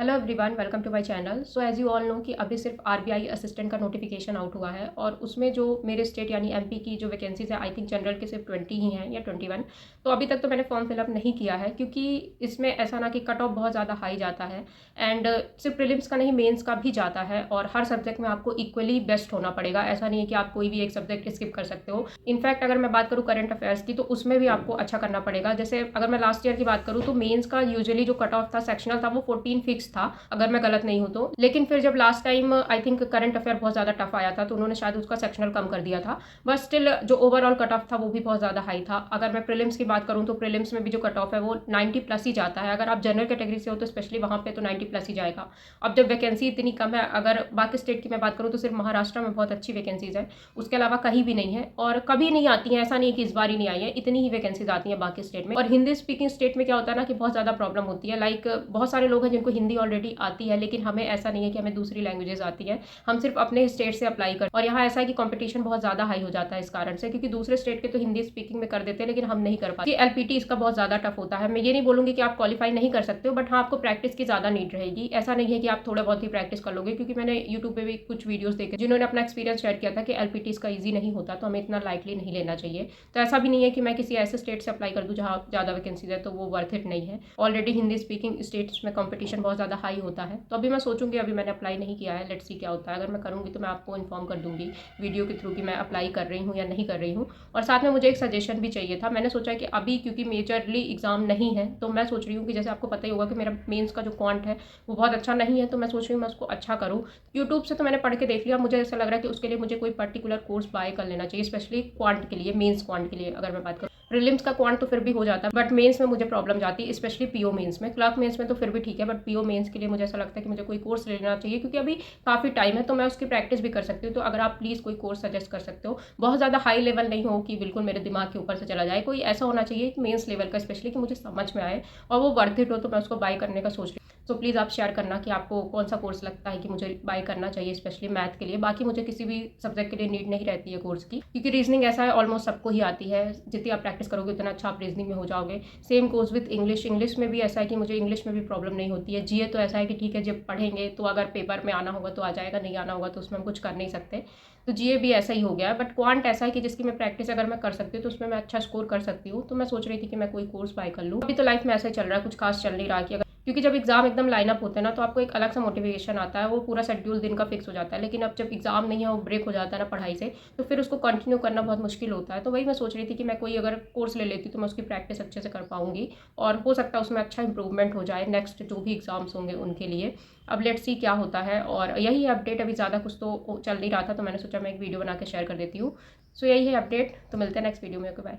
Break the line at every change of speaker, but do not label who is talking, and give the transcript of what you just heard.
Hello everyone, welcome to my channel. So as you all know कि अभी सिर्फ RBI assistant का notification out हुआ है और उसमें जो मेरे स्टेट यानी एमपी की जो वैकेंसीज है आई थिंक जनरल के सिर्फ 20 ही हैं या 21। तो अभी तक तो मैंने फॉर्म फिलअप नहीं किया है क्योंकि इसमें ऐसा ना कि कट ऑफ बहुत ज़्यादा हाई जाता है एंड सिर्फ प्रीलिम्स का नहीं मेंस का भी जाता है और हर सब्जेक्ट में आपको इक्वली बेस्ट होना पड़ेगा। ऐसा नहीं है कि आप कोई भी एक सब्जेक्ट स्किप कर सकते हो। इनफैक्ट अगर मैं बात करूँ करंट अफेयर्स की तो उसमें भी आपको अच्छा करना पड़ेगा। जैसे अगर मैं लास्ट ईयर की बात करूँ तो मेंस का यूजुअली जो कट ऑफ था सेक्शनल था वो 14 फिक्स था अगर मैं गलत नहीं हूँ तो। लेकिन फिर जब last time I think current affair बहुत ज़्यादा टफ आया था तो उन्होंने शायद उसका सेक्शनल कम कर दिया था, बट स्टिल जो ओवरऑल कट ऑफ था वो भी बहुत ज़्यादा हाई था। अगर मैं प्रीलिम्स की बात करूँ तो प्रीलिम्स में भी जो कट ऑफ है वो 90 प्लस ही जाता है। अगर आप जनरल कैटेगरी से हो तो स्पेशली वहाँ पे तो 90 प्लस ही जाएगा। अब जब वैकेंसी इतनी कम है, अगर बाकी स्टेट की मैं बात करूँ तो सिर्फ महाराष्ट्र में बहुत अच्छी वैकेंसीज है, उसके अलावा कहीं भी नहीं है और कभी नहीं आती है। ऐसा नहीं है कि इस बार ही नहीं आई है, इतनी ही वैकेंसीज आती हैं बाकी स्टेट में। और हिंदी स्पीकिंग स्टेट में क्या होता है ना कि बहुत ज़्यादा प्रॉब्लम होती है। लाइक बहुत सारे लोग हैं जिनको हिंदी ऑलरेडी आती है, लेकिन हमें ऐसा नहीं है कि हमें दूसरी लैंग्वेजेस आती है। हम सिर्फ अपने स्टेट से अप्लाई कर, और यहाँ ऐसा है कि कंपटीशन बहुत ज़्यादा हाई हो जाता है इस कारण से, क्योंकि दूसरे स्टेट के तो हिंदी स्पीकिंग में कर देते हैं लेकिन हम नहीं कर पाते। एलपीटी इसका बहुत ज़्यादा टफ होता है। मैं ये नहीं बोलूँगी कि आप क्वालिफाई नहीं कर सकते हो, बट हाँ आपको प्रैक्टिस की ज़्यादा नीड रहेगी। ऐसा नहीं है कि आप थोड़ा बहुत ही प्रैक्टिस कर लोगे, क्योंकि मैंने यूट्यूब पे भी कुछ वीडियोस देखे जिन्होंने अपना एक्सपीरियंस शेयर किया था कि एलपीटी इसका ईजी नहीं होता, तो हमें इतना लाइटली नहीं लेना चाहिए। तो ऐसा भी नहीं है कि मैं किसी ऐसे स्टेट से अप्लाई कर दूँ जहाँ ज़्यादा वैकेंसीज है तो वो वर्थ इट नहीं है। ऑलरेडी हिंदी स्पीकिंग स्टेट्स में कंपटीशन बहुत ज़्यादा हाई होता है। तो अभी मैं सोचूंगी, अभी मैंने अप्लाई नहीं किया है, लेट्स सी क्या होता है। अगर मैं करूँगी तो मैं आपको इन्फॉर्म कर दूंगी वीडियो के थ्रू कि मैं अप्लाई कर रही हूँ या नहीं कर रही हूँ। और साथ में मुझे एक सजेशन भी चाहिए था। मैंने सोचा कि अभी क्योंकि मेजरली एग्जाम नहीं है तो मैं सोच रही हूँ कि जैसे आपको पता ही होगा कि मेरा मेंस का जो क्वांट है वो बहुत अच्छा नहीं है, तो मैं सोच रही हूँ मैं उसको अच्छा करूँ। यूट्यूब से तो मैंने पढ़ के देख लिया, मुझे ऐसा लग रहा है कि उसके लिए मुझे कोई पर्टिकुलर कोर्स बाय कर लेना चाहिए, स्पेशली क्वांट के लिए, मेंस क्वांट के लिए। अगर मैं बात करूँ प्रीलिम्स का क्वांट तो फिर भी हो जाता है, बट मेंस में मुझे प्रॉब्लम जाती है, स्पेशली पीओ मेंस में। क्लर्क मेंस में तो फिर भी ठीक है, बट पीओ मेंस के लिए मुझे ऐसा लगता है कि मुझे कोई कोर्स लेना चाहिए, क्योंकि अभी काफ़ी टाइम है तो मैं उसकी प्रैक्टिस भी कर सकती हूँ। तो अगर आप प्लीज़ कोई कोर्स सजेस्ट कर सकते हो, बहुत ज़्यादा हाई लेवल नहीं हो कि बिल्कुल मेरे दिमाग के ऊपर से चला जाए, कोई ऐसा होना चाहिए मेंस लेवल का स्पेशली कि मुझे समझ में आए और वो वर्थ इट हो, तो मैं उसको बाय करने का सोच रही हूँ। तो प्लीज़ आप शेयर करना कि आपको कौन सा कोर्स लगता है कि मुझे बाय करना चाहिए, स्पेशली मैथ के लिए। बाकी मुझे किसी भी सब्जेक्ट के लिए नीड नहीं रहती है कोर्स की, क्योंकि रीजनिंग ऐसा है ऑलमोस्ट सबको ही आती है। जितनी आप प्रैक्टिस करोगे उतना अच्छा आप रीजनिंग में हो जाओगे। Same course with English. English में भी ऐसा है कि मुझे इंग्लिश में भी प्रॉब्लम नहीं होती है। जीए तो ऐसा है कि ठीक है जब पढ़ेंगे तो अगर पेपर में आना होगा तो आ जाएगा, नहीं आना होगा तो उसमें हम कुछ कर नहीं सकते। तो जीए भी ऐसा ही हो गया है। बट क्वांट ऐसा है कि जिसकी मैं प्रैक्टिस अगर मैं कर सकती हूँ तो उसमें मैं अच्छा स्कोर कर सकती हूँ। तो मैं सोच रही थी कि मैं कोई कोर्स बाय कर लूँ। अभी तो लाइफ में ऐसा ही चल रहा है, कुछ खास चल नहीं रहा कि क्योंकि जब एग्जाम एकदम लाइन अप होते हैं ना तो आपको एक अलग सा मोटिवेशन आता है, वो पूरा शेड्यूल दिन का फिक्स हो जाता है। लेकिन अब जब एग्जाम नहीं है, वो ब्रेक हो जाता है ना पढ़ाई से, तो फिर उसको कंटिन्यू करना बहुत मुश्किल होता है। तो वही मैं सोच रही थी कि मैं कोई अगर कोर्स ले लेती तो मैं उसकी प्रैक्टिस अच्छे से कर पाऊंगी और हो सकता है उसमें अच्छा इंप्रूवमेंट हो जाए नेक्स्ट जो भी एग्जाम्स होंगे उनके लिए। अब लेट्स सी क्या होता है। और यही अपडेट, अभी ज़्यादा कुछ तो चल नहीं रहा था तो मैंने सोचा मैं एक वीडियो बना के शेयर कर देती हूँ। सो यही है अपडेट। तो मिलते हैं नेक्स्ट वीडियो में। Okay bye.